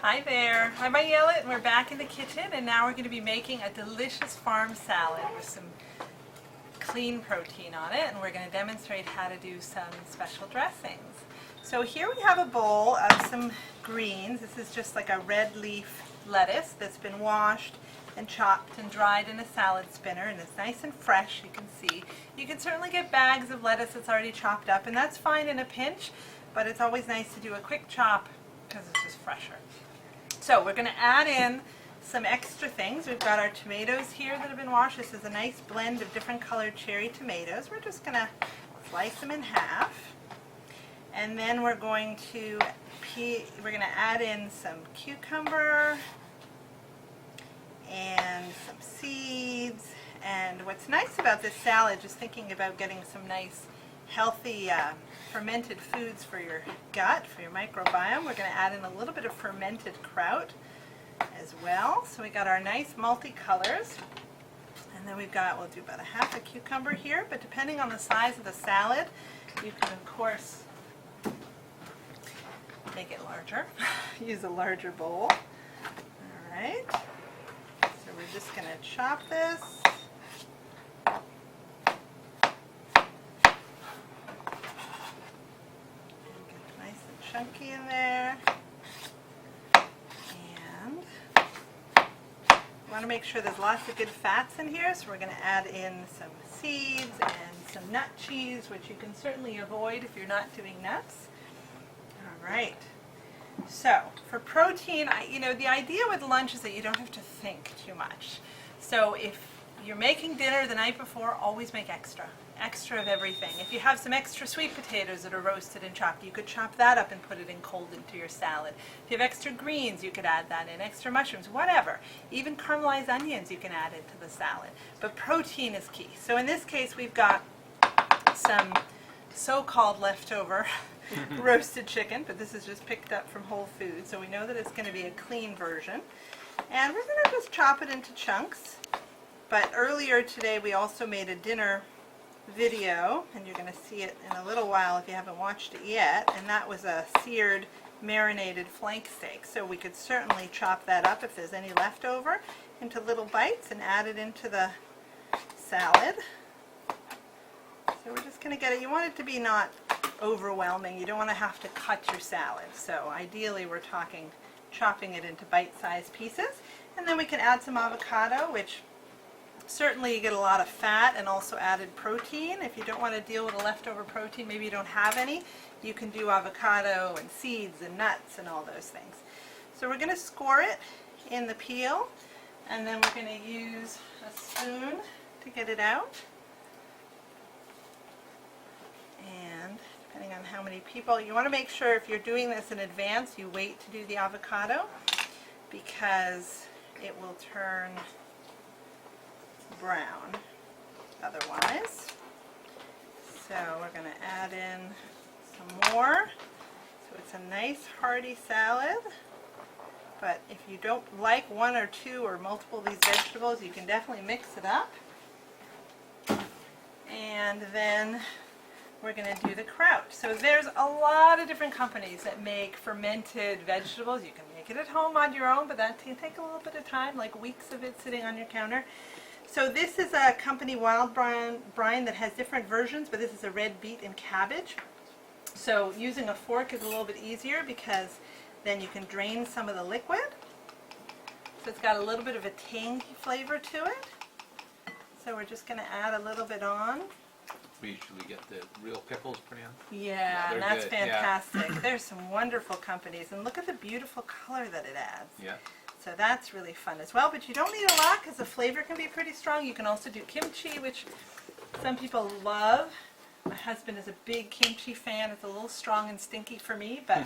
Hi there, I'm Ayelet and we're back in the kitchen, and now we're going to be making a delicious farm salad with some clean protein on it, and we're going to demonstrate how to do some special dressings. So here we have a bowl of some greens. This is just like a red leaf lettuce that's been washed and chopped and dried in a salad spinner, and it's nice and fresh, you can see. You can certainly get bags of lettuce that's already chopped up, and that's fine in a pinch, but it's always nice to do a quick chop because it's just fresher. So we're going to add in some extra things. We've got our tomatoes here that have been washed. This is a nice blend of different colored cherry tomatoes. We're just going to slice them in half. And then we're going to add in some cucumber and some seeds. And what's nice about this salad, just thinking about getting some nice healthy fermented foods for your gut, for your microbiome, we're going to add in a little bit of fermented kraut as well. So we got our nice multicolors, and then we'll do about a half a cucumber here, but depending on the size of the salad, you can of course make it larger. Use a larger bowl. Alright, so we're just going to chop this. Chunky in there, and we want to make sure there's lots of good fats in here, so we're going to add in some seeds and some nut cheese, which you can certainly avoid if you're not doing nuts. All right, so for protein, the idea with lunch is that you don't have to think too much. So if you're making dinner the night before, always make extra of everything. If you have some extra sweet potatoes that are roasted and chopped, you could chop that up and put it in cold into your salad. If you have extra greens, you could add that in, extra mushrooms, whatever. Even caramelized onions you can add into the salad. But protein is key. So in this case, we've got some so-called leftover roasted chicken, but this is just picked up from Whole Foods, so we know that it's going to be a clean version. And we're going to just chop it into chunks. But earlier today, we also made a dinner video, and you're going to see it in a little while if you haven't watched it yet, and that was a seared marinated flank steak. So we could certainly chop that up if there's any left over into little bites and add it into the salad. So we're just going to get it. You want it to be not overwhelming. You don't want to have to cut your salad. So ideally we're talking chopping it into bite-sized pieces. And then we can add some avocado, which certainly you get a lot of fat and also added protein. If you don't want to deal with a leftover protein, maybe you don't have any, you can do avocado and seeds and nuts and all those things. So we're going to score it in the peel, and then we're going to use a spoon to get it out. And depending on how many people, you want to make sure if you're doing this in advance, you wait to do the avocado, because it will turn brown otherwise. So we're going to add in some more. So it's a nice hearty salad, but if you don't like one or two or multiple of these vegetables, you can definitely mix it up. And then we're going to do the kraut. So there's a lot of different companies that make fermented vegetables. You can make it at home on your own, but that can take a little bit of time, like weeks of it sitting on your counter. So this is a company, Wild Brine, that has different versions, but this is a red beet and cabbage. So using a fork is a little bit easier because then you can drain some of the liquid. So it's got a little bit of a tangy flavor to it. So we're just going to add a little bit on. We usually get the real pickles put in. Yeah, and that's good. fantastic. Yeah. There's some wonderful companies, and look at the beautiful color that it adds. Yeah. So that's really fun as well, but you don't need a lot because the flavor can be pretty strong. You can also do kimchi, which some people love. My husband is a big kimchi fan. It's a little strong and stinky for me, but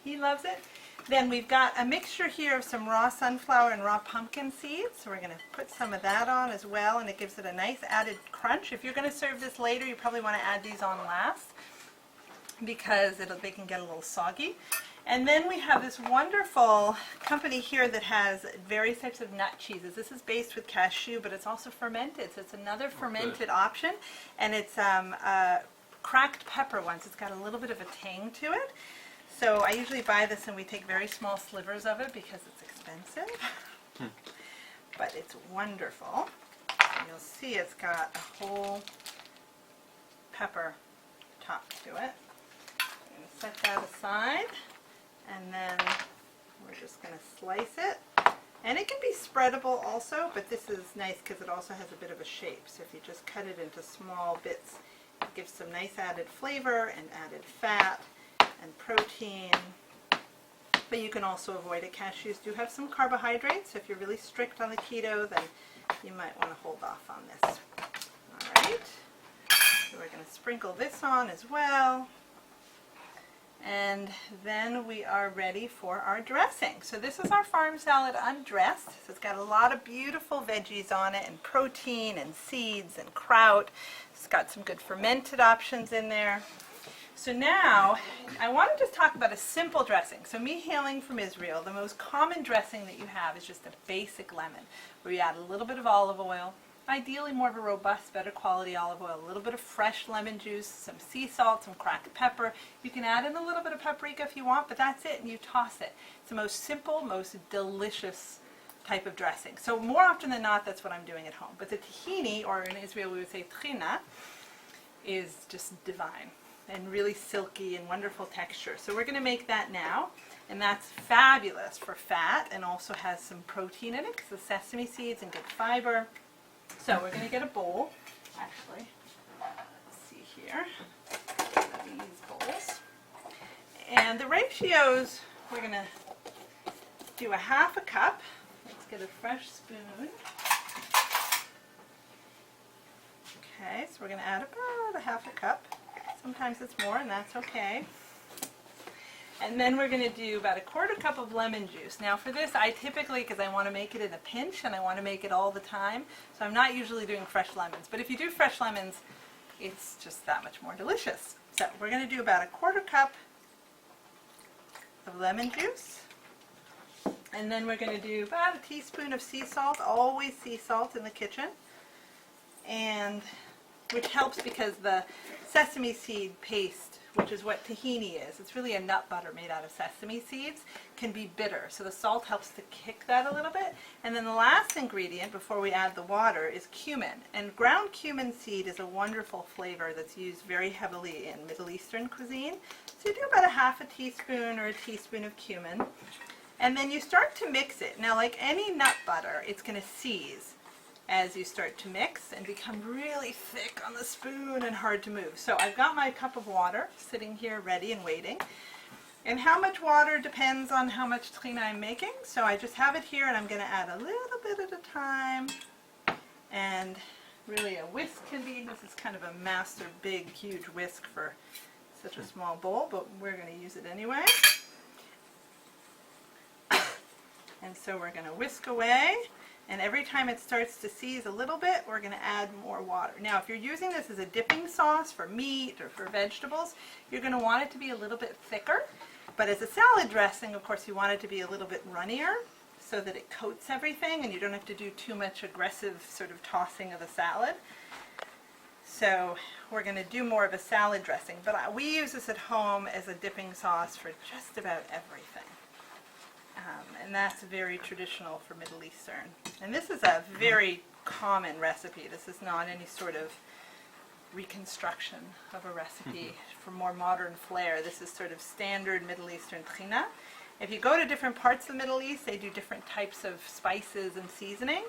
he loves it. Then we've got a mixture here of some raw sunflower and raw pumpkin seeds. So we're going to put some of that on as well, and it gives it a nice added crunch. If you're going to serve this later, you probably want to add these on last because they can get a little soggy. And then we have this wonderful company here that has various types of nut cheeses. This is based with cashew, but it's also fermented, so it's another fermented option. And it's cracked pepper ones. It's got a little bit of a tang to it. So I usually buy this and we take very small slivers of it because it's expensive. But it's wonderful. And you'll see it's got a whole pepper top to it. I'm going to set that aside, and then we're just going to slice it. And it can be spreadable also, but this is nice because it also has a bit of a shape. So if you just cut it into small bits, it gives some nice added flavor and added fat and protein. But you can also avoid it. Cashews do have some carbohydrates, so if you're really strict on the keto, then you might want to hold off on this. All right, so we're going to sprinkle this on as well. And then we are ready for our dressing. So this is our farm salad undressed. So it's got a lot of beautiful veggies on it, and protein and seeds and kraut. It's got some good fermented options in there. So now I want to just talk about a simple dressing. So me hailing from Israel, the most common dressing that you have is just a basic lemon, where you add a little bit of olive oil, ideally more of a robust, better quality olive oil, a little bit of fresh lemon juice, some sea salt, some cracked pepper. You can add in a little bit of paprika if you want, but that's it, and you toss it. It's the most simple, most delicious type of dressing. So more often than not, that's what I'm doing at home. But the tahini, or in Israel we would say trina, is just divine and really silky and wonderful texture. So we're going to make that now, and that's fabulous for fat and also has some protein in it because of sesame seeds and good fiber. So we're going to get a bowl, actually. Let's see here. These bowls. And the ratios, we're going to do a half a cup. Let's get a fresh spoon. Okay, so we're going to add about a half a cup. Sometimes it's more, and that's okay. And then we're going to do about a quarter cup of lemon juice. Now for this, I typically, because I want to make it in a pinch and I want to make it all the time, so I'm not usually doing fresh lemons. But if you do fresh lemons, it's just that much more delicious. So we're going to do about a quarter cup of lemon juice. And then we're going to do about a teaspoon of sea salt, always sea salt in the kitchen. And which helps because the sesame seed paste, which is what tahini is, it's really a nut butter made out of sesame seeds, can be bitter. So the salt helps to kick that a little bit. And then the last ingredient before we add the water is cumin. And ground cumin seed is a wonderful flavor that's used very heavily in Middle Eastern cuisine. So you do about a half a teaspoon or a teaspoon of cumin. And then you start to mix it. Now like any nut butter, it's going to seize as you start to mix and become really thick on the spoon and hard to move. So I've got my cup of water sitting here ready and waiting. And how much water depends on how much tahina I'm making. So I just have it here and I'm going to add a little bit at a time. And really a whisk can be, this is kind of a master big huge whisk for such a small bowl, but we're going to use it anyway. And so we're going to whisk away. And every time it starts to seize a little bit, we're going to add more water. Now, if you're using this as a dipping sauce for meat or for vegetables, you're going to want it to be a little bit thicker. But as a salad dressing, of course, you want it to be a little bit runnier so that it coats everything and you don't have to do too much aggressive sort of tossing of the salad. So we're going to do more of a salad dressing. But we use this at home as a dipping sauce for just about everything. And that's very traditional for Middle Eastern. And this is a very common recipe. This is not any sort of reconstruction of a recipe for more modern flair. This is sort of standard Middle Eastern tahina. If you go to different parts of the Middle East, they do different types of spices and seasoning.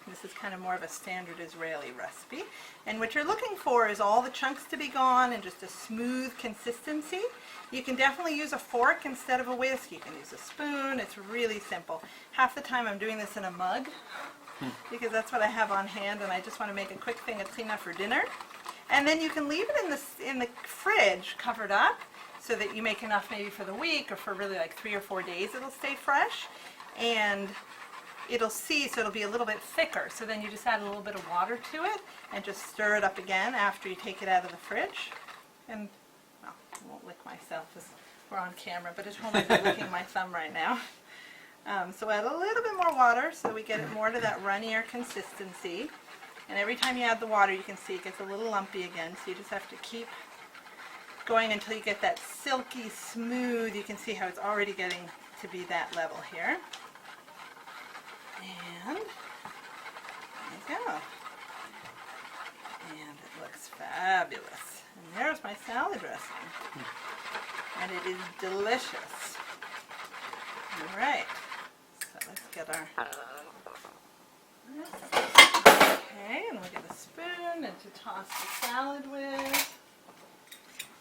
This is kind of more of a standard Israeli recipe. And what you're looking for is all the chunks to be gone and just a smooth consistency. You can definitely use a fork instead of a whisk. You can use a spoon. It's really simple. Half the time I'm doing this in a mug because that's what I have on hand and I just want to make a quick thing of tahina for dinner. And then you can leave it in the fridge covered up so that you make enough maybe for the week or for really like 3 or 4 days it'll stay fresh. And it'll seize, so it'll be a little bit thicker. So then you just add a little bit of water to it and just stir it up again after you take it out of the fridge. And, well, I won't lick myself as we're on camera, but at home I'm licking my thumb right now. So add a little bit more water so we get it more to that runnier consistency. And every time you add the water, you can see it gets a little lumpy again, so you just have to keep going until you get that silky smooth. You can see how it's already getting to be that level here. And there you go. And it looks fabulous. And there's my salad dressing. And it is delicious. All right. So let's get our... Okay, and we'll get a spoon and to toss the salad with.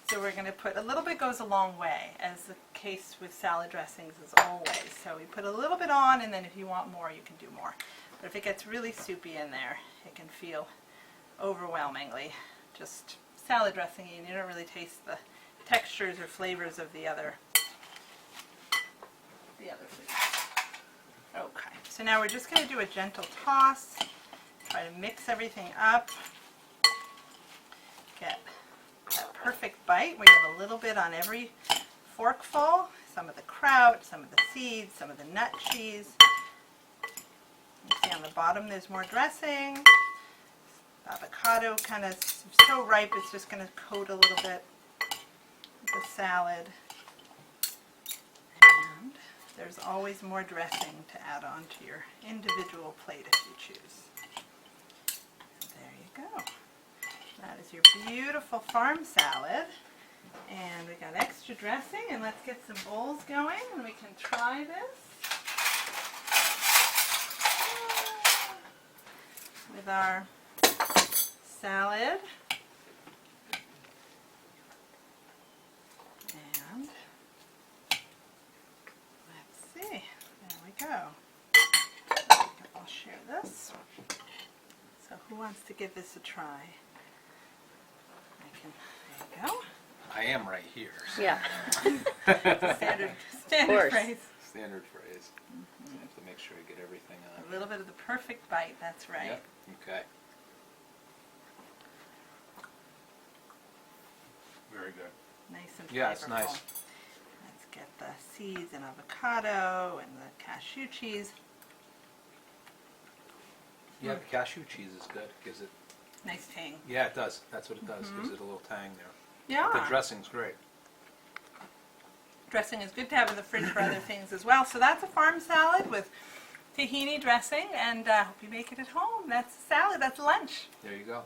So we're going to put, a little bit goes a long way, as the case with salad dressings is always. So we put a little bit on, and then if you want more, you can do more. But if it gets really soupy in there, it can feel overwhelmingly just salad dressing, and you don't really taste the textures or flavors of the other foods. Okay, so now we're just going to do a gentle toss, try to mix everything up, get that perfect bite where you have a little bit on every forkful, some of the kraut, some of the seeds, some of the nut cheese. You see on the bottom there's more dressing. Avocado kind of so ripe it's just going to coat a little bit with the salad. And there's always more dressing to add on to your individual plate if you choose. There you go. That is your beautiful farm salad. And we got extra dressing, and let's get some bowls going and we can try this with our salad. And let's see, there we go. I'll share this. So who wants to give this a try? There you go. I am right here. Yeah. Standard course. phrase. Standard phrase. So I have to make sure I get everything on. A little bit of the perfect bite, that's right. Yep. Okay. Very good. Nice and flavorful. Yeah, it's nice. Let's get the seeds and avocado and the cashew cheese. Yeah, the cashew cheese is good. Gives it. Nice tang. Yeah, it does. That's what it does. Gives it a little tang there. Yeah. The dressing's great. Dressing is good to have in the fridge for other things as well. So that's a farm salad with tahini dressing, and hope you make it at home. That's salad. That's lunch. There you go.